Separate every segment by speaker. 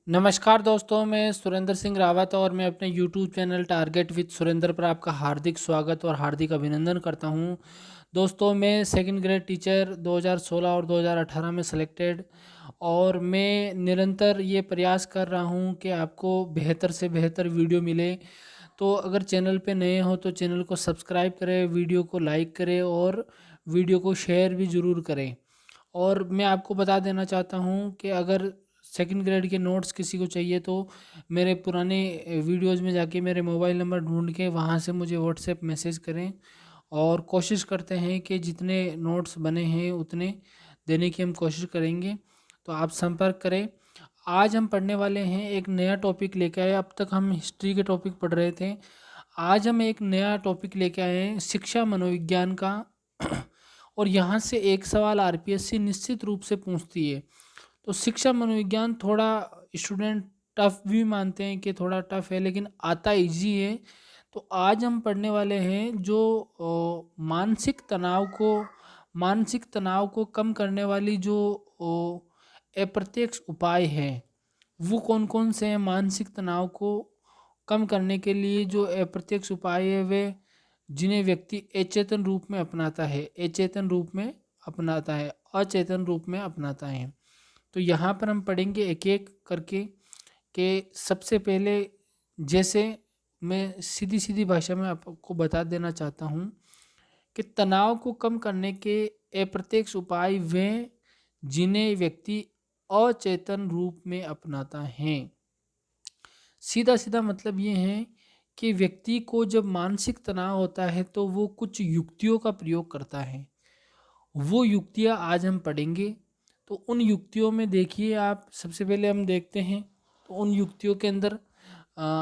Speaker 1: नमस्कार दोस्तों, मैं सुरेंद्र सिंह रावत और मैं अपने YouTube channel target with Surendra पर आपका हार्दिक स्वागत और हार्दिक अभिनंदन करता हूं। दोस्तों, मैं सेकंड ग्रेड टीचर 2016 और 2018 में सिलेक्टेड और मैं निरंतर ये प्रयास कर रहा हूं कि आपको बेहतर से बेहतर वीडियो मिले। तो अगर चैनल पे नए हो तो चैनल को सब्सक्राइब करें, वीडियो को लाइक करें और वीडियो को शेयर भी ज़रूर करें। और मैं आपको बता देना चाहता हूँ कि अगर सेकंड ग्रेड के नोट्स किसी को चाहिए तो मेरे पुराने वीडियोज़ में जाके मेरे मोबाइल नंबर ढूंढ के वहाँ से मुझे व्हाट्सएप मैसेज करें और कोशिश करते हैं कि जितने नोट्स बने हैं उतने देने की हम कोशिश करेंगे। तो आप संपर्क करें। आज हम पढ़ने वाले हैं, एक नया टॉपिक लेके आए। अब तक हम हिस्ट्री के टॉपिक पढ़ रहे थे। आज हम एक नया टॉपिक लेके आए हैं, शिक्षा मनोविज्ञान का। और यहाँ से एक सवाल आरपीएससी निश्चित रूप से पूछती है। तो शिक्षा मनोविज्ञान थोड़ा स्टूडेंट टफ भी मानते हैं कि थोड़ा टफ है, लेकिन आता इजी है। तो आज हम पढ़ने वाले हैं जो मानसिक तनाव को कम करने वाली जो अप्रत्यक्ष उपाय हैं, वो कौन कौन से हैं। मानसिक तनाव को कम करने के लिए जो अप्रत्यक्ष उपाय है वे जिन्हें व्यक्ति अचेतन रूप में अपनाता है, अचेतन रूप में अपनाता है। तो यहाँ पर हम पढ़ेंगे एक एक करके कि सबसे पहले, जैसे मैं सीधी सीधी भाषा में आपको बता देना चाहता हूँ कि तनाव को कम करने के अप्रत्यक्ष उपाय वे जिन्हें व्यक्ति अचेतन रूप में अपनाता है। सीधा सीधा मतलब ये है कि व्यक्ति को जब मानसिक तनाव होता है तो वो कुछ युक्तियों का प्रयोग करता है। वो युक्तियाँ आज हम पढ़ेंगे। तो उन युक्तियों में देखिए आप, सबसे पहले हम देखते हैं। तो उन युक्तियों के अंदर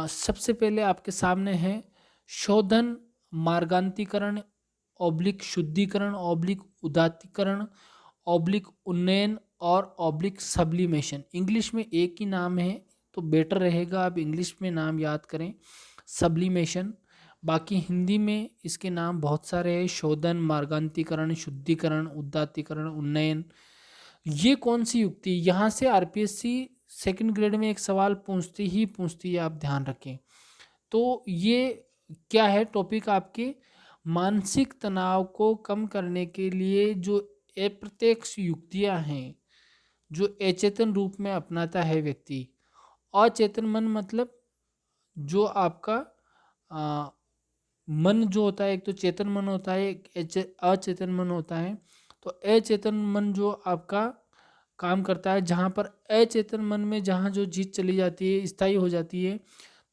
Speaker 1: सबसे पहले आपके सामने है शोधन, मार्गांतीकरण, ऑब्लिक शुद्धिकरण, ऑब्लिक उदात्तीकरण, ऑब्लिक उन्नयन और ऑब्लिक सब्लिमेशन। इंग्लिश में एक ही नाम है तो बेटर रहेगा आप इंग्लिश में नाम याद करें, सब्लिमेशन। बाकी हिंदी में इसके नाम बहुत सारे हैं, शोधन, मार्गांतीकरण, शुद्धिकरण, उदात्तीकरण, उन्नयन। ये कौन सी युक्ति, यहाँ से आरपीएससी सेकंड ग्रेड में एक सवाल पूछती है, आप ध्यान रखें। तो ये क्या है टॉपिक आपके, मानसिक तनाव को कम करने के लिए जो अप्रत्यक्ष युक्तियाँ हैं जो अचेतन रूप में अपनाता है व्यक्ति। अचेतन मन मतलब जो आपका मन जो होता है, एक तो चेतन मन होता है, एक अचेतन मन होता है। तो अचेतन मन जो आपका काम करता है, जहाँ पर अचेतन मन में जहाँ जो चीज़ चली जाती है, स्थायी हो जाती है।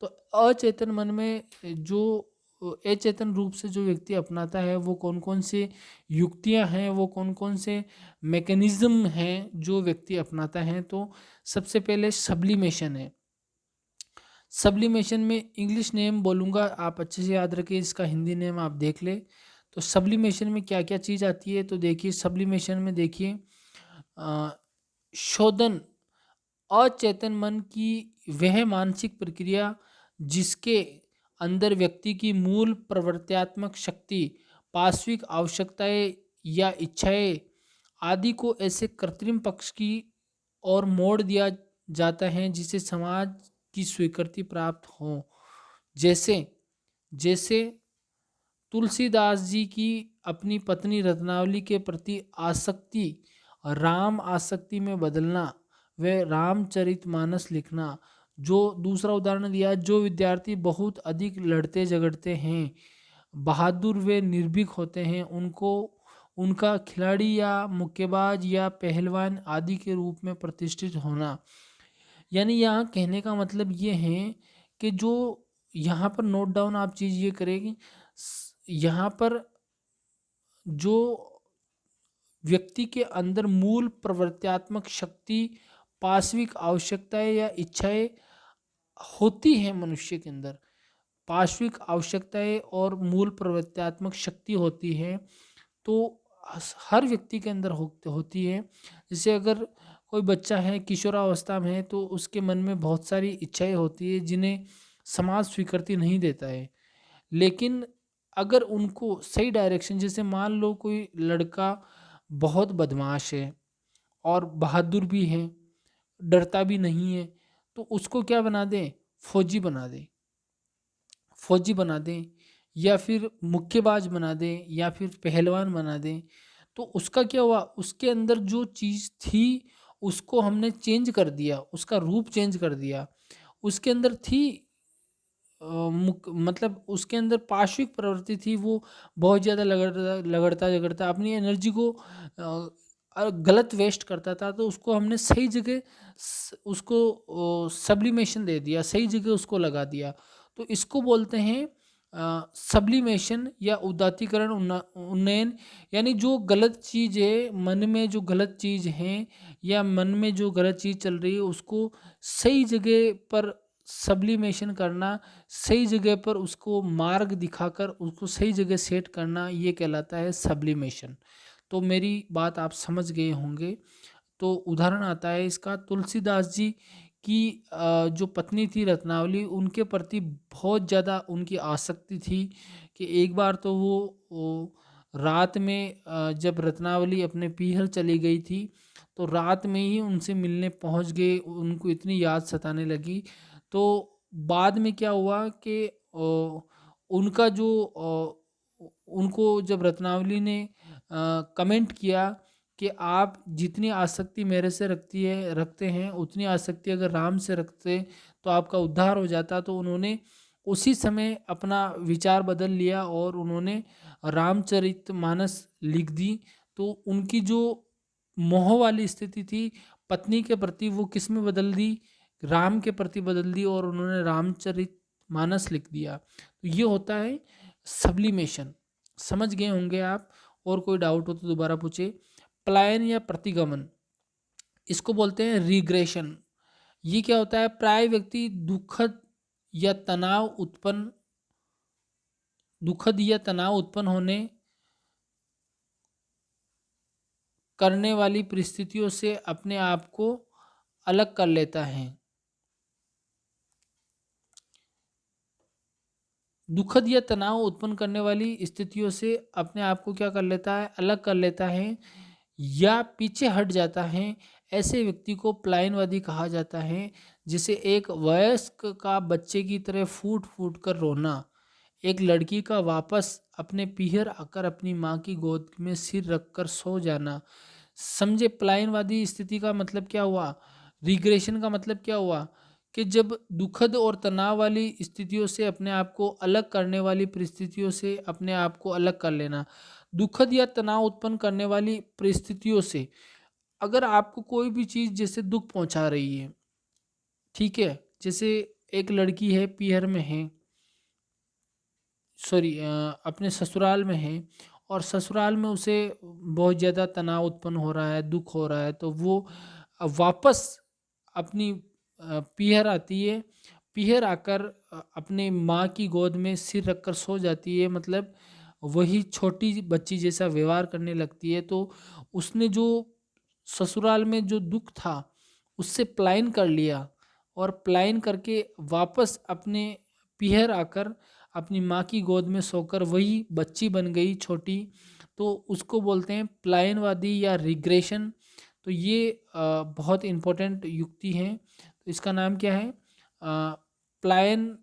Speaker 1: तो अचेतन मन में जो अचेतन रूप से जो व्यक्ति अपनाता है, वो कौन कौन से युक्तियाँ हैं, वो कौन कौन से मैकेनिज्म हैं जो व्यक्ति अपनाता है। तो सबसे पहले सब्लिमेशन है। सब्लिमेशन में इंग्लिश नेम बोलूँगा, आप अच्छे से याद रखिए, इसका हिंदी नेम आप देख ले। तो सब्लिमेशन में क्या क्या चीज़ आती है, तो देखिए सब्लिमेशन में देखिए शोधन, अचेतन मन की वह मानसिक प्रक्रिया जिसके अंदर व्यक्ति की मूल प्रवृत्त्यात्मक शक्ति, पार्श्विक आवश्यकताएं या इच्छाएं आदि को ऐसे कृत्रिम पक्ष की ओर मोड़ दिया जाता है जिसे समाज की स्वीकृति प्राप्त हो। जैसे जैसे तुलसीदास जी की अपनी पत्नी रत्नावली के प्रति आसक्ति राम आसक्ति में बदलना, व रामचरितमानस लिखना। जो दूसरा उदाहरण दिया, जो विद्यार्थी बहुत अधिक लड़ते झगड़ते हैं, बहादुर व निर्भीक होते हैं, उनको उनका खिलाड़ी या मुक्केबाज या पहलवान आदि के रूप में प्रतिष्ठित होना। यानी यहाँ कहने का मतलब ये है कि जो यहाँ पर नोट डाउन आप चीज़ ये करेंगे, यहाँ पर जो व्यक्ति के अंदर मूल प्रवृत्त्यात्मक शक्ति, पार्श्विक आवश्यकताएं या इच्छाएं होती हैं, मनुष्य के अंदर पार्श्विक आवश्यकताएं और मूल प्रवृत्त्यात्मक शक्ति होती है। तो हर व्यक्ति के अंदर होती है। जैसे अगर कोई बच्चा है, किशोरावस्था में है, तो उसके मन में बहुत सारी इच्छाएं होती है जिन्हें समाज स्वीकृति नहीं देता है। लेकिन अगर उनको सही डायरेक्शन, जैसे मान लो कोई लड़का बहुत बदमाश है और बहादुर भी है, डरता भी नहीं है, तो उसको क्या बना दें, फौजी बना दें, फौजी बना दें, या फिर मुक्केबाज बना दें, या फिर पहलवान बना दें। तो उसका क्या हुआ, उसके अंदर जो चीज़ थी उसको हमने चेंज कर दिया, उसका रूप चेंज कर दिया। उसके अंदर थी मतलब उसके अंदर पाश्विक प्रवृत्ति थी, वो बहुत ज़्यादा लगड़ता झगड़ता अपनी एनर्जी को गलत वेस्ट करता था। तो उसको हमने सही जगह उसको सब्लिमेशन दे दिया, सही जगह उसको लगा दिया। तो इसको बोलते हैं सब्लिमेशन या उदात्तीकरण उन्नयन। यानी जो गलत चीज़ है मन में, जो गलत चीज़ है या मन में जो गलत चीज़ चल रही है उसको सही जगह पर सब्लिमेशन करना, सही जगह पर उसको मार्ग दिखाकर उसको सही जगह सेट करना, ये कहलाता है सब्लिमेशन। तो मेरी बात आप समझ गए होंगे। तो उदाहरण आता है इसका, तुलसीदास जी की जो पत्नी थी रत्नावली, उनके प्रति बहुत ज़्यादा उनकी आसक्ति थी कि एक बार तो वो रात में जब रत्नावली अपने पीहर चली गई थी तो रात में ही उनसे मिलने पहुंच गए, उनको इतनी याद सताने लगी। तो बाद में क्या हुआ कि उनका जो उनको जब रत्नावली ने कमेंट किया कि आप जितनी आसक्ति मेरे से रखते हैं उतनी आसक्ति अगर राम से रखते तो आपका उद्धार हो जाता। तो उन्होंने उसी समय अपना विचार बदल लिया और उन्होंने रामचरितमानस लिख दी। तो उनकी जो मोह वाली स्थिति थी पत्नी के प्रति, वो किस में बदल दी, राम के प्रति बदल दी, और उन्होंने रामचरितमानस लिख दिया। तो ये होता है सब्लिमेशन। समझ गए होंगे आप। और कोई डाउट हो तो दोबारा पूछे। पलायन या प्रतिगमन, इसको बोलते हैं रिग्रेशन। ये क्या होता है, प्राय व्यक्ति दुखद या तनाव उत्पन्न होने करने वाली परिस्थितियों से अपने आप को अलग कर लेता है। दुखद या तनाव उत्पन्न करने वाली स्थितियों से अपने आप को क्या कर लेता है, अलग कर लेता है या पीछे हट जाता है। ऐसे व्यक्ति को पलायनवादी कहा जाता है। जिसे एक वयस्क का बच्चे की तरह फूट फूट कर रोना, एक लड़की का वापस अपने पीहर आकर अपनी माँ की गोद में सिर रखकर सो जाना। समझे, पलायनवादी स्थिति का मतलब क्या हुआ, रिग्रेशन का मतलब क्या हुआ कि जब दुखद और तनाव वाली स्थितियों से अपने आप को अलग करने वाली परिस्थितियों से अपने आप को अलग कर लेना। दुखद या तनाव उत्पन्न करने वाली परिस्थितियों से अगर आपको कोई भी चीज़ जैसे दुख पहुंचा रही है, ठीक है, जैसे एक लड़की है पीहर में है, सॉरी अपने ससुराल में है, और ससुराल में उसे बहुत ज़्यादा तनाव उत्पन्न हो रहा है, दुख हो रहा है, तो वो वापस अपनी पीहर आती है। पीहर आकर अपने माँ की गोद में सिर रखकर सो जाती है, मतलब वही छोटी बच्ची जैसा व्यवहार करने लगती है। तो उसने जो ससुराल में जो दुख था उससे पलायन कर लिया, और पलायन करके वापस अपने पीहर आकर अपनी माँ की गोद में सोकर वही बच्ची बन गई छोटी। तो उसको बोलते हैं पलायनवादी या रिग्रेशन। तो ये बहुत इम्पोर्टेंट युक्ति है। तो इसका नाम क्या है, पलायन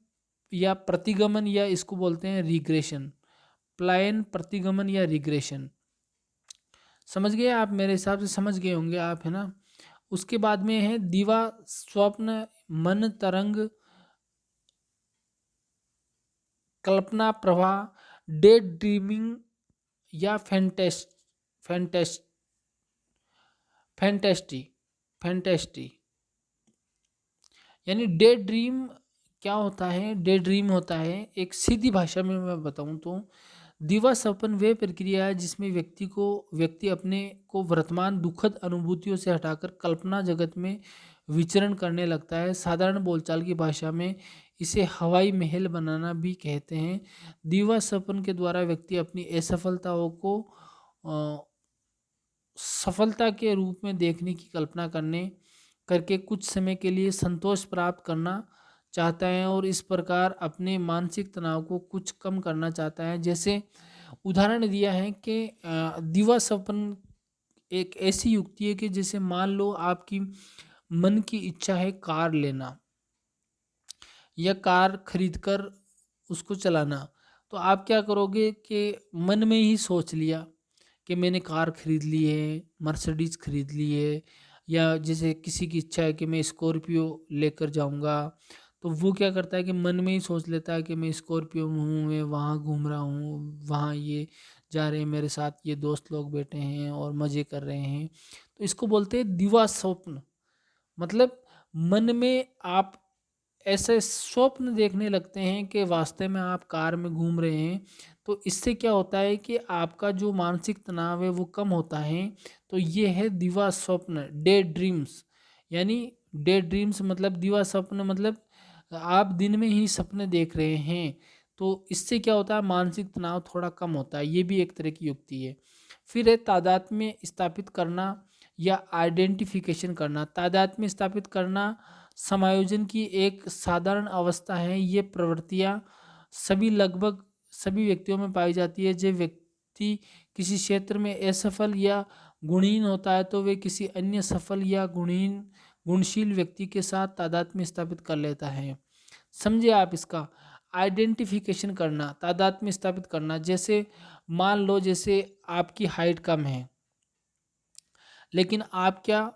Speaker 1: या प्रतिगमन, या इसको बोलते हैं रिग्रेशन। पलायन, प्रतिगमन या रिग्रेशन। समझ गए आप, मेरे हिसाब से समझ गए होंगे आप, है ना। उसके बाद में है दिवा स्वप्न मन तरंग कल्पना प्रवाह डे ड्रीमिंग या फैंटेस्ट फैंटेस्टी फैंटेस्टी। यानी डे ड्रीम क्या होता है, डे ड्रीम होता है एक सीधी भाषा में मैं बताऊं तो दिवा स्वप्न वे प्रक्रिया है जिसमें व्यक्ति अपने को वर्तमान दुखद अनुभूतियों से हटाकर कल्पना जगत में विचरण करने लगता है। साधारण बोलचाल की भाषा में इसे हवाई महल बनाना भी कहते हैं। दिवा स्वप्न के द्वारा व्यक्ति अपनी असफलताओं को अ, सफलता के रूप में देखने की कल्पना करके कुछ समय के लिए संतोष प्राप्त करना चाहता है, और इस प्रकार अपने मानसिक तनाव को कुछ कम करना चाहता है। जैसे उदाहरण दिया है कि दिवा स्वप्न एक ऐसी युक्ति है कि जैसे मान लो आपकी मन की इच्छा है कार लेना, या कार खरीद कर उसको चलाना। तो आप क्या करोगे कि मन में ही सोच लिया कि मैंने कार खरीद ली है, मर्सिडीज़ खरीद ली है, या जैसे किसी की इच्छा है कि मैं स्कॉर्पियो लेकर जाऊंगा, तो वो क्या करता है कि मन में ही सोच लेता है कि मैं स्कॉर्पियो में हूँ, मैं वहाँ घूम रहा हूँ, वहाँ ये जा रहे हैं मेरे साथ, ये दोस्त लोग बैठे हैं और मज़े कर रहे हैं। तो इसको बोलते हैं दिवा स्वप्न। मतलब मन में आप ऐसे स्वप्न देखने लगते हैं कि वास्तव में आप कार में घूम रहे हैं। तो इससे क्या होता है कि आपका जो मानसिक तनाव है वो कम होता है। तो ये है दिवा स्वप्न, डे ड्रीम्स। यानी डे ड्रीम्स मतलब दिवा स्वप्न मतलब आप दिन में ही सपने देख रहे हैं। तो इससे क्या होता है, मानसिक तनाव थोड़ा कम होता है। ये भी एक तरह की युक्ति है। फिर है तादात्म्य स्थापित करना या आइडेंटिफिकेशन करना। तादात्म्य स्थापित करना समायोजन की एक साधारण अवस्था है। ये प्रवृत्तियाँ लगभग सभी व्यक्तियों में पाई जाती है। जब व्यक्ति किसी क्षेत्र में असफल या गुणहीन होता है तो वे किसी अन्य सफल या गुणशील व्यक्ति के साथ तादात्म्य स्थापित कर लेता है। समझे आप इसका? आइडेंटिफिकेशन करना, तादात्म्य स्थापित करना। जैसे मान लो जैसे आपकी हाइट कम है, लेकिन आप क्या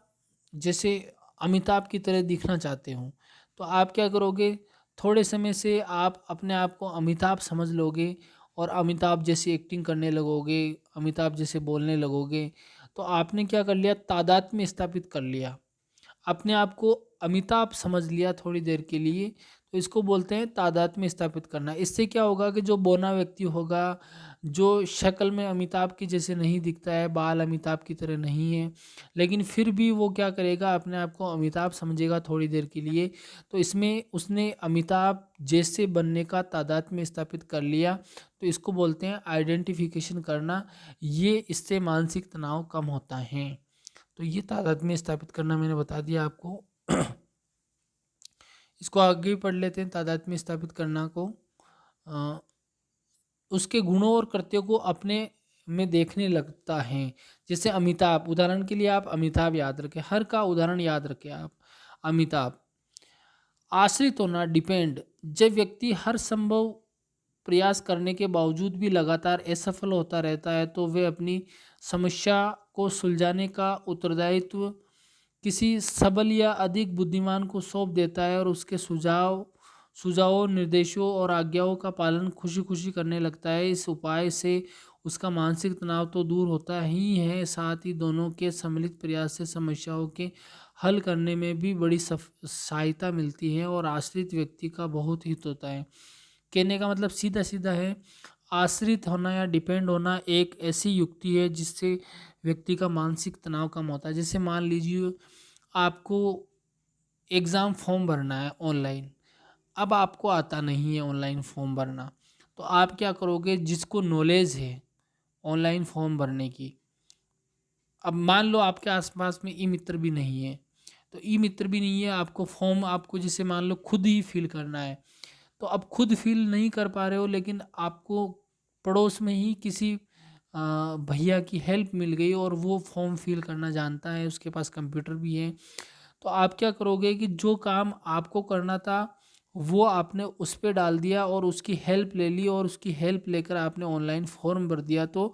Speaker 1: जैसे अमिताभ की तरह दिखना चाहते हो, तो आप क्या करोगे, थोड़े समय से आप अपने आप को अमिताभ समझ लोगे और अमिताभ जैसी एक्टिंग करने लगोगे, अमिताभ जैसे बोलने लगोगे। तो आपने क्या कर लिया, तादात्म्य स्थापित कर लिया, अपने आप को अमिताभ समझ लिया थोड़ी देर के लिए। तो इसको बोलते हैं तादात्म्य स्थापित करना। इससे क्या होगा कि जो बौना व्यक्ति होगा, जो शक्ल में अमिताभ की जैसे नहीं दिखता है, बाल अमिताभ की तरह नहीं है, लेकिन फिर भी वो क्या करेगा, अपने आप को अमिताभ समझेगा थोड़ी देर के लिए। तो इसमें उसने अमिताभ जैसे बनने का तादात्म्य स्थापित कर लिया। तो इसको बोलते हैं आइडेंटिफिकेशन करना। ये इससे मानसिक तनाव कम होता है। तो ये तादात्म्य स्थापित करना मैंने बता दिया आपको। इसको आगे भी पढ़ लेते हैं। तादात्म्य स्थापित करना को अ, उसके गुणों और कृत्यों को अपने में देखने लगता है। जैसे अमिताभ, उदाहरण के लिए आप अमिताभ याद रखें, हर का उदाहरण याद रखें आप। अमिताभ, आश्रित होना, डिपेंड। जब व्यक्ति हर संभव प्रयास करने के बावजूद भी लगातार असफल होता रहता है तो वे अपनी समस्या को सुलझाने का उत्तरदायित्व किसी सबल या अधिक बुद्धिमान को सौंप देता है और उसके सुझावों, निर्देशों और आज्ञाओं का पालन खुशी खुशी करने लगता है। इस उपाय से उसका मानसिक तनाव तो दूर होता ही है, साथ ही दोनों के सम्मिलित प्रयास से समस्याओं के हल करने में भी बड़ी सहायता मिलती है और आश्रित व्यक्ति का बहुत हित होता है। कहने का मतलब सीधा सीधा है, आश्रित होना या डिपेंड होना एक ऐसी युक्ति है जिससे व्यक्ति का मानसिक तनाव कम होता है। जैसे मान लीजिए आपको एग्ज़ाम फॉर्म भरना है ऑनलाइन, अब आपको आता नहीं है ऑनलाइन फॉर्म भरना, तो आप क्या करोगे, जिसको नॉलेज है ऑनलाइन फॉर्म भरने की, अब मान लो आपके आसपास में ई मित्र भी नहीं है, तो ई मित्र भी नहीं है, आपको फॉर्म आपको जैसे मान लो खुद ही फिल करना है, तो अब खुद फिल नहीं कर पा रहे हो, लेकिन आपको पड़ोस में ही किसी भैया की हेल्प मिल गई और वो फॉर्म फिल करना जानता है, उसके पास कंप्यूटर भी है। तो आप क्या करोगे कि जो काम आपको करना था वो आपने उस पे डाल दिया और उसकी हेल्प ले ली और उसकी हेल्प लेकर आपने ऑनलाइन फॉर्म भर दिया। तो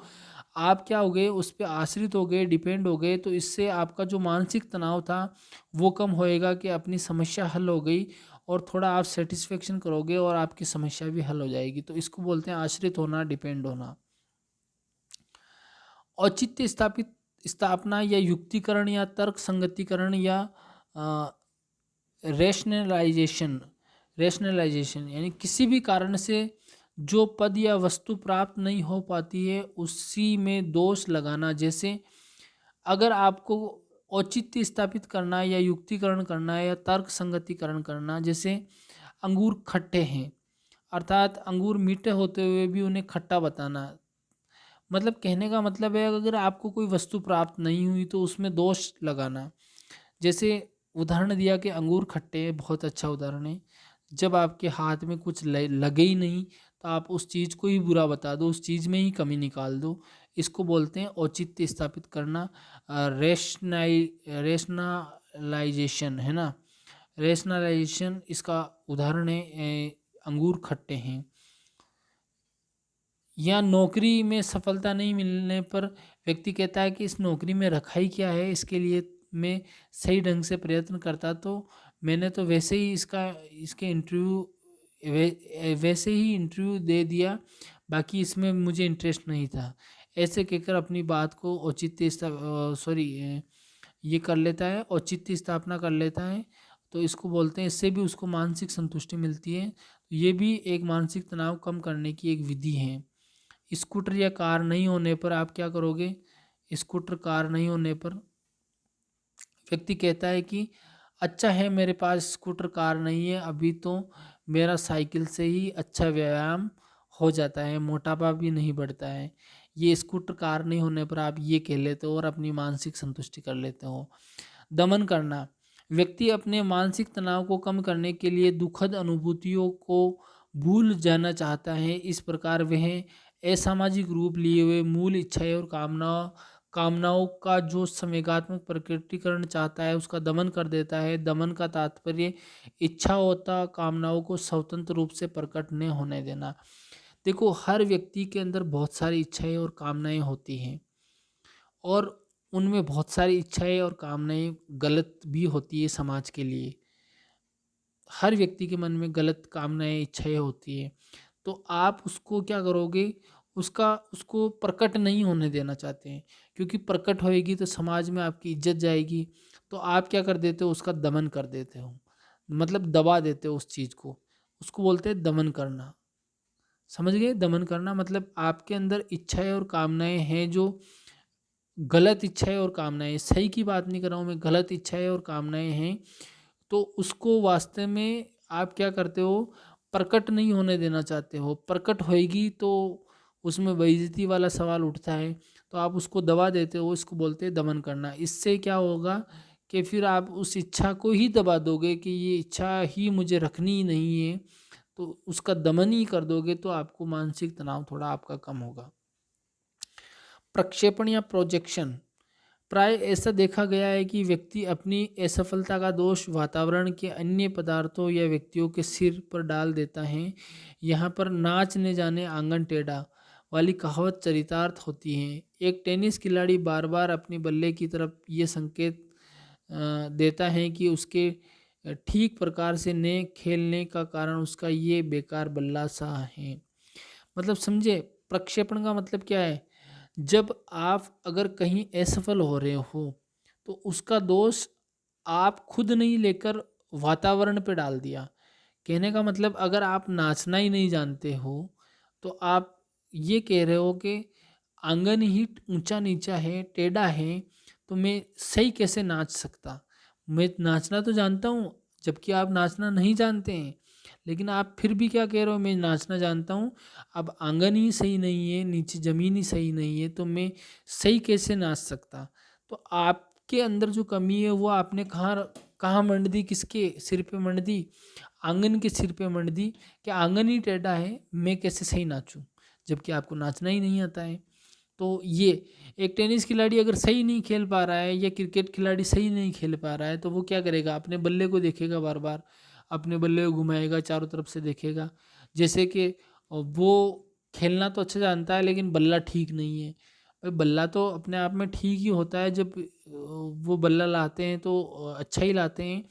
Speaker 1: आप क्या हो गए, उस पे आश्रित हो गए, डिपेंड हो गए। तो इससे आपका जो मानसिक तनाव था वो कम होएगा कि अपनी समस्या हल हो गई, और थोड़ा आप सेटिस्फेक्शन करोगे और आपकी समस्या भी हल हो जाएगी। तो इसको बोलते हैं आश्रित होना, डिपेंड होना। औचित्य स्थापित स्थापना या युक्तिकरण या तर्क संगतिकरण या रेशनलाइजेशन। रेशनलाइजेशन यानी किसी भी कारण से जो पद या वस्तु प्राप्त नहीं हो पाती है उसी में दोष लगाना। जैसे अगर आपको औचित्य स्थापित करना है या युक्तिकरण करना है या तर्क संगतिकरण करना, जैसे अंगूर खट्टे हैं, अर्थात अंगूर मीठे होते हुए भी उन्हें खट्टा बताना। मतलब कहने का मतलब है, अगर आपको कोई वस्तु प्राप्त नहीं हुई तो उसमें दोष लगाना। जैसे उदाहरण दिया कि अंगूर खट्टे हैं, बहुत अच्छा उदाहरण है। जब आपके हाथ में कुछ लगे ही नहीं तो आप उस चीज़ को ही बुरा बता दो, उस चीज़ में ही कमी निकाल दो। इसको बोलते हैं औचित्य स्थापित करना, रेशनलाइजेशन, है ना। रेशनलाइजेशन इसका उदाहरण है। अंगूर खट्टे हैं। या नौकरी में सफलता नहीं मिलने पर व्यक्ति कहता है कि इस नौकरी में रखा ही क्या है, इसके लिए मैं सही ढंग से प्रयत्न करता तो मैंने तो वैसे ही इसके वैसे ही इंटरव्यू दे दिया, बाकी इसमें मुझे इंटरेस्ट नहीं था। ऐसे कहकर अपनी बात को ये कर लेता है, औचित्य स्थापना कर लेता है। तो इसको बोलते हैं, इससे भी उसको मानसिक संतुष्टि मिलती है। ये भी एक मानसिक तनाव कम करने की एक विधि है। स्कूटर या कार नहीं होने पर आप क्या करोगे? स्कूटर कार नहीं होने पर व्यक्ति कहता है कि अच्छा है मेरे पास स्कूटर कार नहीं है, अभी तो मेरा साइकिल से ही अच्छा व्यायाम हो जाता है, मोटापा भी नहीं बढ़ता है। ये स्कूटर कार नहीं होने पर आप ये कह लेते हो और अपनी मानसिक संतुष्टि कर लेते हो। दमन करना, व्यक्ति अपने मानसिक तनाव को कम करने के लिए दुखद अनुभूतियों को भूल जाना चाहता है। इस प्रकार वह असामाजिक रूप लिए हुए मूल इच्छाएं और कामनाओं का जो संवेगात्मक प्रकटीकरण चाहता है उसका दमन कर देता है। दमन का तात्पर्य इच्छा होता कामनाओं को स्वतंत्र रूप से प्रकट नहीं होने देना। देखो, हर व्यक्ति के अंदर बहुत सारी इच्छाएं और कामनाएं होती हैं, और उनमें बहुत सारी इच्छाएं और कामनाएं गलत भी होती है समाज के लिए। हर व्यक्ति के मन में गलत कामनाएं इच्छाएं होती है। तो आप उसको क्या करोगे? उसको प्रकट नहीं होने देना चाहते हैं, क्योंकि प्रकट होएगी तो समाज में आपकी इज्जत जाएगी। तो आप क्या कर देते हो? उसका दमन कर देते हो, मतलब दबा देते हो उस चीज़ को। उसको बोलते हैं दमन करना। समझ गए? दमन करना मतलब आपके अंदर इच्छाएं और कामनाएं हैं, जो गलत इच्छाएं और कामनाएं, सही की बात नहीं कर रहा हूँ मैं, गलत इच्छाएं और कामनाएं हैं, तो उसको वास्तव में आप क्या करते हो? प्रकट नहीं होने देना चाहते हो। प्रकट होएगी तो उसमें बेइज्जती वाला सवाल उठता है, तो आप उसको दबा देते हो। इसको बोलते हैं दमन करना। इससे क्या होगा कि फिर आप उस इच्छा को ही दबा दोगे कि ये इच्छा ही मुझे रखनी ही नहीं है, तो उसका दमन ही कर दोगे, तो आपको मानसिक तनाव थोड़ा आपका कम होगा। प्रक्षेपण या प्रोजेक्शन, प्राय ऐसा देखा गया है कि व्यक्ति अपनी असफलता का दोष वातावरण के अन्य पदार्थों या व्यक्तियों के सिर पर डाल देता है। यहाँ पर नाच न जाने आंगन टेढ़ा वाली कहावत चरितार्थ होती है। एक टेनिस खिलाड़ी बार बार अपने बल्ले की तरफ ये संकेत देता है कि उसके ठीक प्रकार से न खेलने का कारण उसका ये बेकार बल्ला सा है। मतलब समझे, प्रक्षेपण का मतलब क्या है? जब आप अगर कहीं असफल हो रहे हो तो उसका दोष आप खुद नहीं लेकर वातावरण पे डाल दिया। कहने का मतलब, अगर आप नाचना ही नहीं जानते हो तो आप ये कह रहे हो कि आंगन ही ऊंचा नीचा है, टेढ़ा है, तो मैं सही कैसे नाच सकता? मैं नाचना तो जानता हूँ, जबकि आप नाचना नहीं जानते हैं। लेकिन आप फिर भी क्या कह रहे हो? मैं नाचना जानता हूँ, अब आंगन ही सही नहीं है, नीचे ज़मीन ही सही नहीं है, तो मैं सही कैसे नाच सकता? तो आपके अंदर जो कमी है वो आपने कहाँ कहाँ मंड दी? किसके सिर पे मंड दी? आंगन के सिर पे मंड दी कि आंगन ही टेढ़ा है, मैं कैसे सही नाचूं, जबकि आपको नाचना ही नहीं आता है। तो ये एक टेनिस खिलाड़ी अगर सही नहीं खेल पा रहा है, या क्रिकेट खिलाड़ी सही नहीं खेल पा रहा है, तो वो क्या करेगा? अपने बल्ले को देखेगा, बार बार अपने बल्ले को घुमाएगा, चारों तरफ से देखेगा। जैसे कि वो खेलना तो अच्छा जानता है लेकिन बल्ला ठीक नहीं है। भाई, बल्ला तो अपने आप में ठीक ही होता है, जब वो बल्ला लाते हैं तो अच्छा ही लाते हैं।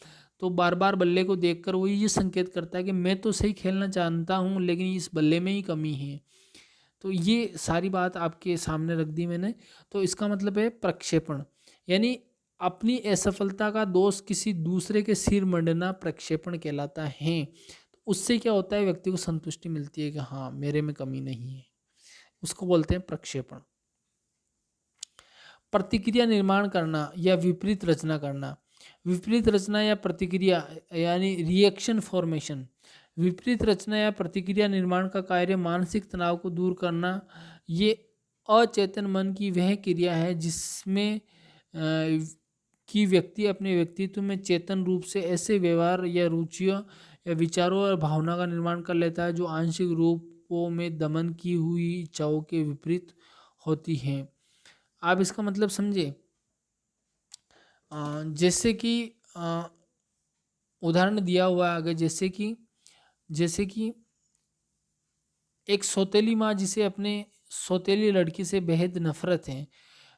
Speaker 1: तो बार बार बल्ले को देखकर वो ये संकेत करता है कि मैं तो सही खेलना जानता हूँ, लेकिन इस बल्ले में ही कमी है। तो ये सारी बात आपके सामने रख दी मैंने। तो इसका मतलब है प्रक्षेपण, यानी अपनी असफलता का दोष किसी दूसरे के सिर मंडना प्रक्षेपण कहलाता है। तो उससे क्या होता है? व्यक्ति को संतुष्टि मिलती है कि हाँ, मेरे में कमी नहीं है। उसको बोलते हैं प्रक्षेपण। प्रतिक्रिया निर्माण करना या विपरीत रचना करना। विपरीत रचना या प्रतिक्रिया यानी रिएक्शन फॉर्मेशन। विपरीत रचना या प्रतिक्रिया निर्माण का कार्य मानसिक तनाव को दूर करना। ये अचेतन मन की वह क्रिया है जिसमें कि व्यक्ति अपने व्यक्तित्व में चेतन रूप से ऐसे व्यवहार या रुचियों या विचारों और भावना का निर्माण कर लेता है जो आंशिक रूपों में दमन की हुई इच्छाओं के विपरीत होती हैं। आप इसका मतलब समझे? जैसे कि उदाहरण दिया हुआ है आगे, जैसे कि एक सौतेली माँ जिसे अपने सौतेली लड़की से बेहद नफरत है,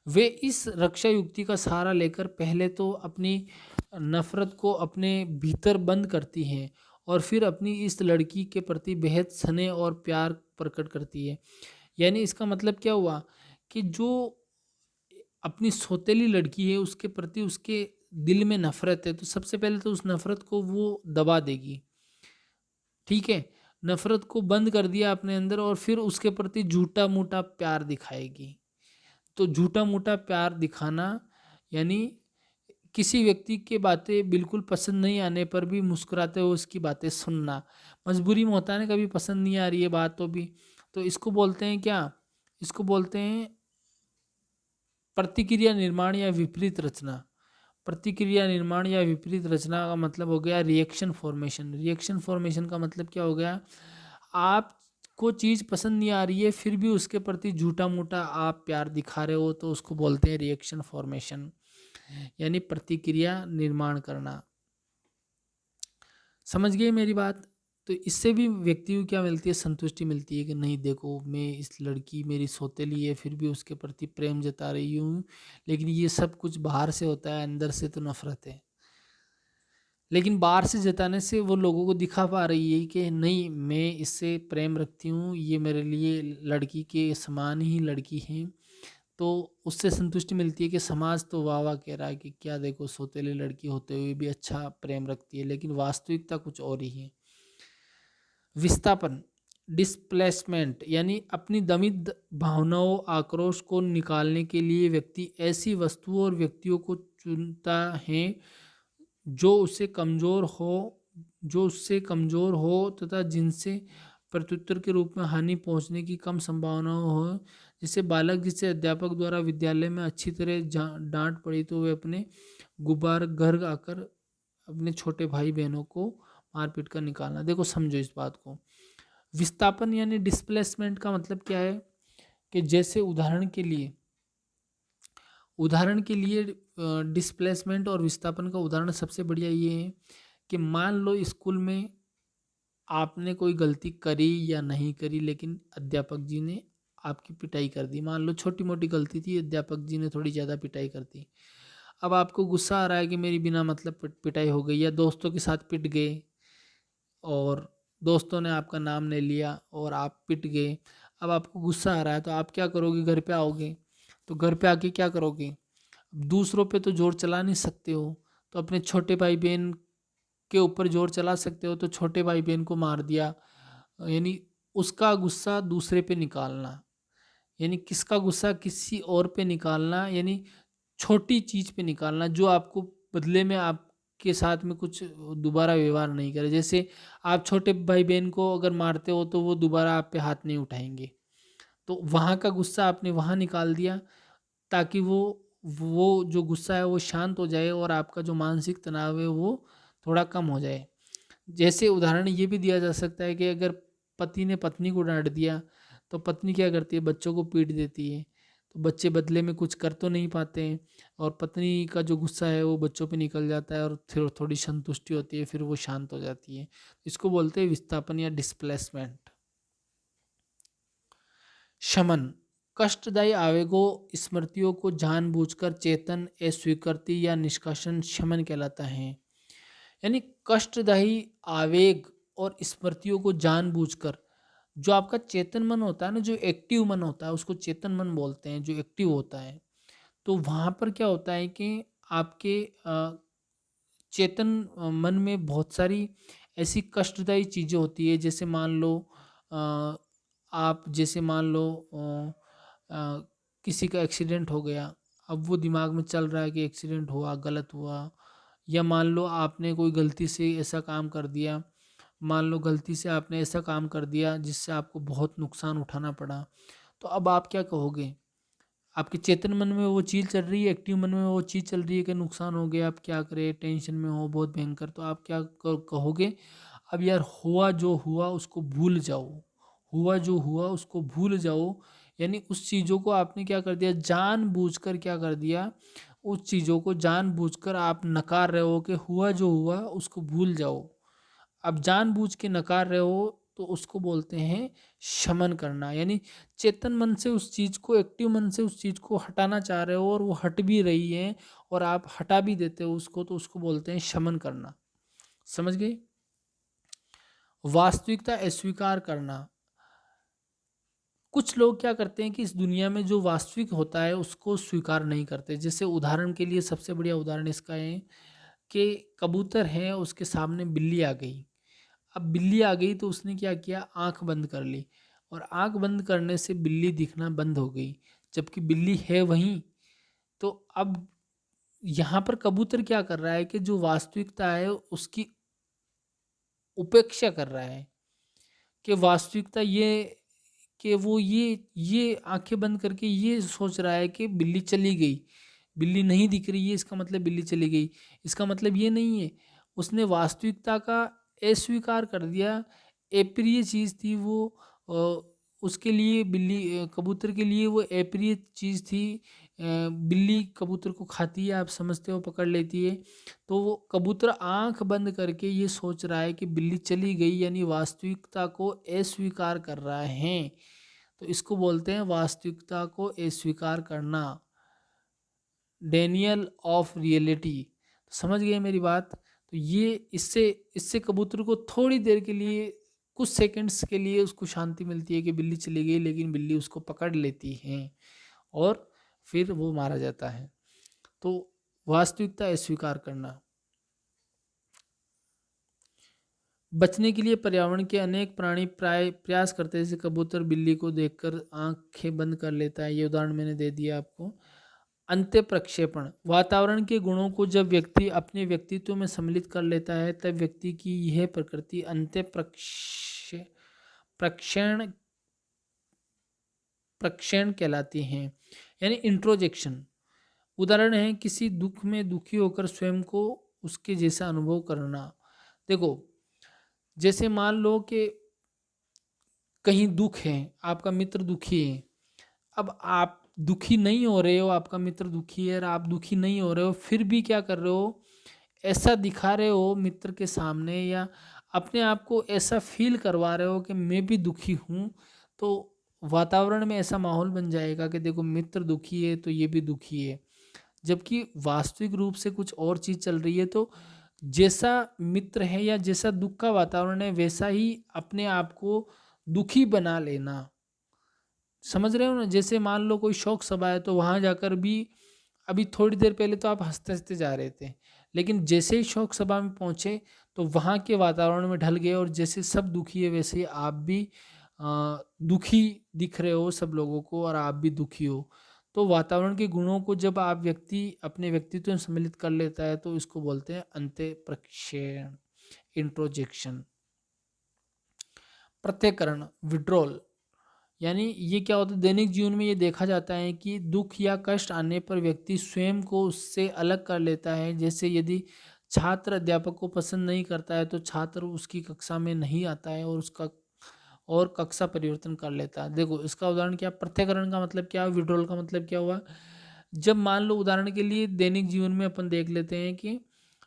Speaker 1: वे इस रक्षा युक्ति का सहारा लेकर पहले तो अपनी नफरत को अपने भीतर बंद करती हैं और फिर अपनी इस लड़की के प्रति बेहद स्नेह और प्यार प्रकट करती है। यानी इसका मतलब क्या हुआ कि जो अपनी सौतेली लड़की है उसके प्रति उसके दिल में नफरत है, तो सबसे पहले तो उस नफरत को वो दबा देगी। ठीक है, नफरत को बंद कर दिया अपने अंदर और फिर उसके प्रति झूठा मूठा प्यार दिखाएगी। तो झूठा मूठा प्यार दिखाना यानी किसी व्यक्ति की बातें बिल्कुल पसंद नहीं आने पर भी मुस्कुराते हुए उसकी बातें सुनना। मजबूरी में होता है ना, कभी पसंद नहीं आ रही है बात तो भी, तो इसको बोलते हैं क्या, इसको बोलते हैं प्रतिक्रिया निर्माण या विपरीत रचना। प्रतिक्रिया निर्माण या विपरीत रचना का मतलब हो गया रिएक्शन फॉर्मेशन। रिएक्शन फॉर्मेशन का मतलब क्या हो गया, आपको चीज़ पसंद नहीं आ रही है फिर भी उसके प्रति झूठा मूठा आप प्यार दिखा रहे हो, तो उसको बोलते हैं रिएक्शन फॉर्मेशन, यानी प्रतिक्रिया निर्माण करना। समझ गए मेरी बात। तो इससे भी व्यक्ति को क्या मिलती है, संतुष्टि मिलती है कि नहीं देखो मैं इस लड़की मेरी सौतेली है फिर भी उसके प्रति प्रेम जता रही हूँ, लेकिन ये सब कुछ बाहर से होता है, अंदर से तो नफरत है। लेकिन बाहर से जताने से वो लोगों को दिखा पा रही है कि नहीं मैं इससे प्रेम रखती हूँ, ये मेरे लिए लड़की के समान ही लड़की है, तो उससे संतुष्टि मिलती है कि समाज तो वाह वाह कह रहा है कि क्या देखो सौतेली लड़की होते हुए भी अच्छा प्रेम रखती है, लेकिन वास्तविकता कुछ और ही है। विस्थापन, डिस्प्लेसमेंट, यानी अपनी दमित भावनाओं आक्रोश को निकालने के लिए व्यक्ति ऐसी वस्तुओं और व्यक्तियों को चुनता है जो उससे कमजोर हो तथा जिनसे प्रत्युत्तर के रूप में हानि पहुंचने की कम संभावना हो। जैसे बालक जिसे अध्यापक द्वारा विद्यालय में अच्छी तरह डांट पड़ी तो वे अपने गुब्बार घर आकर अपने छोटे भाई बहनों को मारपीट कर निकालना। देखो समझो इस बात को। विस्थापन यानी डिस्प्लेसमेंट का मतलब क्या है कि जैसे उदाहरण के लिए डिस्प्लेसमेंट और विस्थापन का उदाहरण सबसे बढ़िया ये है कि मान लो स्कूल में आपने कोई गलती करी या नहीं करी, लेकिन अध्यापक जी ने आपकी पिटाई कर दी। मान लो छोटी मोटी गलती थी, अध्यापक जी ने थोड़ी ज़्यादा पिटाई कर दी। अब आपको गुस्सा आ रहा है कि मेरी बिना मतलब पिटाई हो गई, या दोस्तों के साथ पिट गए और दोस्तों ने आपका नाम नहीं लिया और आप पिट गए। अब आपको गुस्सा आ रहा है तो आप क्या करोगे, घर पे आओगे, तो घर पे आके क्या करोगे, दूसरों पे तो जोर चला नहीं सकते हो, तो अपने छोटे भाई बहन के ऊपर जोर चला सकते हो, तो छोटे भाई बहन को मार दिया, यानी उसका गुस्सा दूसरे पे निकालना, यानी किसका गुस्सा किसी और पे निकालना, यानी छोटी चीज़ पे निकालना जो आपको बदले में आपके साथ में कुछ दोबारा व्यवहार नहीं करे। जैसे आप छोटे भाई बहन को अगर मारते हो तो वो दोबारा आप पे हाथ नहीं उठाएंगे, तो वहाँ का गुस्सा आपने वहाँ निकाल दिया ताकि वो जो गुस्सा है वो शांत हो जाए और आपका जो मानसिक तनाव है वो थोड़ा कम हो जाए। जैसे उदाहरण ये भी दिया जा सकता है कि अगर पति ने पत्नी को डांट दिया तो पत्नी क्या करती है, बच्चों को पीट देती है, तो बच्चे बदले में कुछ कर तो नहीं पाते हैं और पत्नी का जो गुस्सा है वो बच्चों पे निकल जाता है और फिर थोड़ी संतुष्टि होती है, फिर वो शांत हो जाती है। इसको बोलते हैं विस्थापन या डिस्प्लेसमेंट। शमन, कष्टदायी आवेगों स्मृतियों को जानबूझकर चेतन अस्वीकृति या निष्कासन शमन कहलाता है। यानी कष्टदायी आवेग और स्मृतियों को जानबूझकर, जो आपका चेतन मन होता है ना, जो एक्टिव मन होता है उसको चेतन मन बोलते हैं, जो एक्टिव होता है, तो वहाँ पर क्या होता है कि आपके चेतन मन में बहुत सारी ऐसी कष्टदायी चीज़ें होती है। जैसे मान लो अ, आप जैसे मान लो किसी का एक्सीडेंट हो गया, अब वो दिमाग में चल रहा है कि एक्सीडेंट हुआ, गलत हुआ, या मान लो आपने कोई गलती से ऐसा काम कर दिया, मान लो गलती से आपने ऐसा काम कर दिया जिससे आपको बहुत नुकसान उठाना पड़ा, तो अब आप क्या कहोगे, आपके चेतन मन में वो चीज़ चल रही है, एक्टिव मन में वो चीज़ चल रही है कि नुकसान हो गया, आप क्या करें, टेंशन में हो बहुत भयंकर, तो आप क्या कहोगे, अब यार हुआ जो हुआ उसको भूल जाओ, हुआ जो हुआ उसको भूल जाओ। यानी उस चीज़ों को आपने क्या कर दिया, जानबूझकर क्या कर दिया, उस चीज़ों को जानबूझकर आप नकार रहे हो कि हुआ जो हुआ उसको भूल जाओ। आप जानबूझ के नकार रहे हो तो उसको बोलते हैं शमन करना। यानी चेतन मन से उस चीज़ को, एक्टिव मन से उस चीज़ को हटाना चाह रहे हो और वो हट भी रही है और आप हटा भी देते हो उसको, तो उसको बोलते हैं शमन करना। समझ गए? वास्तविकता अस्वीकार करना। कुछ लोग क्या करते हैं कि इस दुनिया में जो वास्तविक होता है उसको स्वीकार नहीं करते। जैसे उदाहरण के लिए सबसे बढ़िया उदाहरण इसका है कि कबूतर है, उसके सामने बिल्ली आ गई। अब बिल्ली आ गई तो उसने क्या किया, आंख बंद कर ली और आंख बंद करने से बिल्ली दिखना बंद हो गई, जबकि बिल्ली है वहीं। तो अब यहाँ पर कबूतर क्या कर रहा है कि जो वास्तविकता है उसकी उपेक्षा कर रहा है। कि वास्तविकता ये कि वो ये आंखें बंद करके ये सोच रहा है कि बिल्ली चली गई, बिल्ली नहीं दिख रही है, इसका मतलब बिल्ली चली गई। इसका मतलब ये नहीं है, उसने वास्तविकता का अस्वीकार कर दिया। अप्रिय चीज़ थी वो, उसके लिए बिल्ली, कबूतर के लिए वो अप्रिय चीज़ थी। बिल्ली कबूतर को खाती है, आप समझते हो, पकड़ लेती है। तो वो कबूतर आंख बंद करके ये सोच रहा है कि बिल्ली चली गई, यानी वास्तविकता को अस्वीकार कर रहा है। तो इसको बोलते हैं वास्तविकता को अस्वीकार करना, डेनियल ऑफ रियलिटी। समझ गए मेरी बात? तो ये इससे इससे कबूतर को थोड़ी देर के लिए, कुछ सेकंड्स के लिए उसको शांति मिलती है कि बिल्ली चली गई, लेकिन बिल्ली उसको पकड़ लेती है और फिर वो मारा जाता है। तो वास्तविकता अस्वीकार करना। बचने के लिए पर्यावरण के अनेक प्राणी प्राय प्रयास करते हैं, जैसे कबूतर बिल्ली को देखकर आंखें बंद कर लेता है, ये उदाहरण मैंने दे दिया आपको। अंत्य प्रक्षेपण। वातावरण के गुणों को जब व्यक्ति अपने व्यक्तित्व में सम्मिलित कर लेता है तब व्यक्ति की यह प्रकृति अंत्य प्रक्षेण प्रक्षेण कहलाती है, यानी इंट्रोजेक्शन। उदाहरण है किसी दुख में दुखी होकर स्वयं को उसके जैसा अनुभव करना। देखो, जैसे मान लो कि कहीं दुख है, आपका मित्र दुखी है। अब आप दुखी नहीं हो रहे हो, आपका मित्र दुखी है और आप दुखी नहीं हो रहे हो, फिर भी क्या कर रहे हो, ऐसा दिखा रहे हो मित्र के सामने, या अपने आप को ऐसा फील करवा रहे हो कि मैं भी दुखी हूँ। तो वातावरण में ऐसा माहौल बन जाएगा कि देखो मित्र दुखी है तो ये भी दुखी है, जबकि वास्तविक रूप से कुछ और चीज़ चल रही है। तो जैसा मित्र है या जैसा दुख का वातावरण है, वैसा ही अपने आप को दुखी बना लेना। समझ रहे हो ना? जैसे मान लो कोई शोक सभा है तो वहाँ जाकर भी, अभी थोड़ी देर पहले तो आप हंसते हंसते जा रहे थे, लेकिन जैसे ही शोक सभा में पहुँचे तो वहाँ के वातावरण में ढल गए, और जैसे सब दुखी है वैसे ही आप भी दुखी दिख रहे हो सब लोगों को, और आप भी दुखी हो। तो वातावरण के गुणों को जब आप व्यक्ति अपने व्यक्तित्व में सम्मिलित कर लेता है तो इसको बोलते हैं अंत्य प्रक्षेण, इंट्रोजेक्शन। प्रत्यक्करण, विड्रॉल। यानी ये क्या होता है, दैनिक जीवन में ये देखा जाता है कि दुख या कष्ट आने पर व्यक्ति स्वयं को उससे अलग कर लेता है। जैसे यदि छात्र अध्यापक को पसंद नहीं करता है तो छात्र उसकी कक्षा में नहीं आता है और उसका और कक्षा परिवर्तन कर लेता है। देखो, इसका उदाहरण क्या, पृथक्करण का मतलब क्या, विड्रॉल का मतलब क्या हुआ। जब मान लो उदाहरण के लिए दैनिक जीवन में अपन देख लेते हैं कि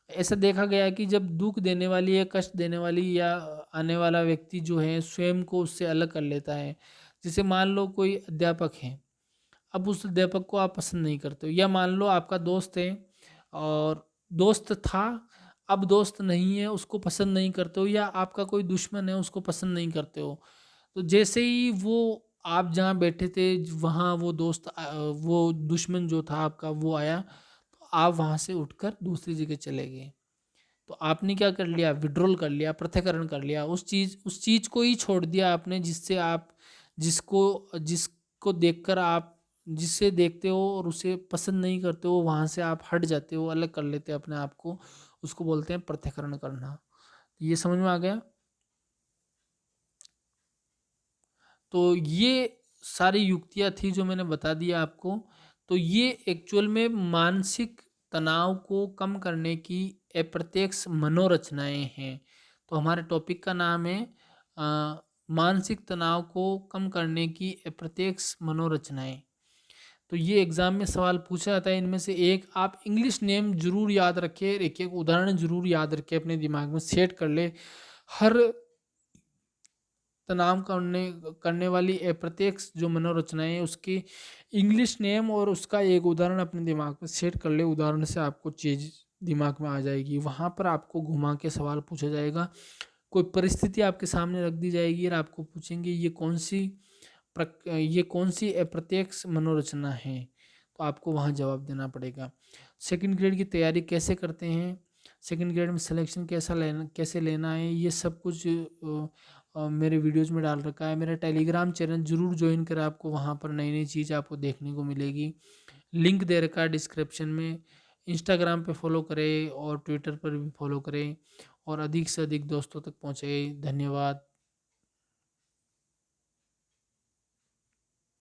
Speaker 1: ऐसा देखा गया है कि जब दुख देने वाली या कष्ट देने वाली या आने वाला व्यक्ति जो है स्वयं को उससे अलग कर लेता है। जैसे मान लो कोई अध्यापक है, अब उस अध्यापक को आप पसंद नहीं करते हो, या मान लो आपका दोस्त है और दोस्त था, अब दोस्त नहीं है, उसको पसंद नहीं करते हो, या आपका कोई दुश्मन है उसको पसंद नहीं करते हो। तो जैसे ही वो, आप जहाँ बैठे थे वहाँ वो दोस्त वो दुश्मन जो था आपका वो आया, तो आप वहाँ से उठकर दूसरी जगह चले गए। तो आपने क्या कर लिया, विड्रॉल कर लिया, पृथक्करण कर लिया, उस चीज़ को ही छोड़ दिया आपने, जिससे आप जिसको जिसको देखकर आप जिसे देखते हो और उसे पसंद नहीं करते हो, वहाँ से आप हट जाते हो, अलग कर लेते हो अपने आप को। उसको बोलते हैं पृथक्करण करना। ये समझ में आ गया? तो ये सारी युक्तियाँ थी जो मैंने बता दिया आपको। तो ये एक्चुअल में मानसिक तनाव को कम करने की अप्रत्यक्ष मनोरचनाएं हैं। तो हमारे टॉपिक का नाम है मानसिक तनाव को कम करने की अप्रत्यक्ष मनोरचनाएं। तो ये एग्ज़ाम में सवाल पूछा जाता है। इनमें से एक आप इंग्लिश नेम ज़रूर याद रखें, एक-एक उदाहरण ज़रूर याद रखें, अपने दिमाग में सेट कर लें। हर तनाव करने करने वाली प्रत्येक जो मनोरचनाएँ हैं उसकी इंग्लिश नेम और उसका एक उदाहरण अपने दिमाग में सेट कर ले। उदाहरण से आपको चीज़ दिमाग में आ जाएगी। वहाँ पर आपको घुमा के सवाल पूछा जाएगा। कोई परिस्थिति आपके सामने रख दी जाएगी और आपको पूछेंगे ये कौन-सी अप्रत्यक्ष मनोरचना है? तो आपको वहाँ जवाब देना पड़ेगा। सेकंड ग्रेड की तैयारी कैसे करते हैं? सेकंड ग्रेड में सिलेक्शन कैसे लेना है? ये सब कुछ मेरे वीडियोज़ में डाल रखा है। मेरा टेलीग्राम चैनल ज़रूर जॉइन करें, आपको वहाँ पर नई-नई चीज़ आपको देखने को मिलेगी। लिंक दे रखा है डिस्क्रिप्शन में। इंस्टाग्राम पे फॉलो करें और ट्विटर पर भी फॉलो करें और अधिक से अधिक दोस्तों तक पहुँचाएँ। धन्यवाद।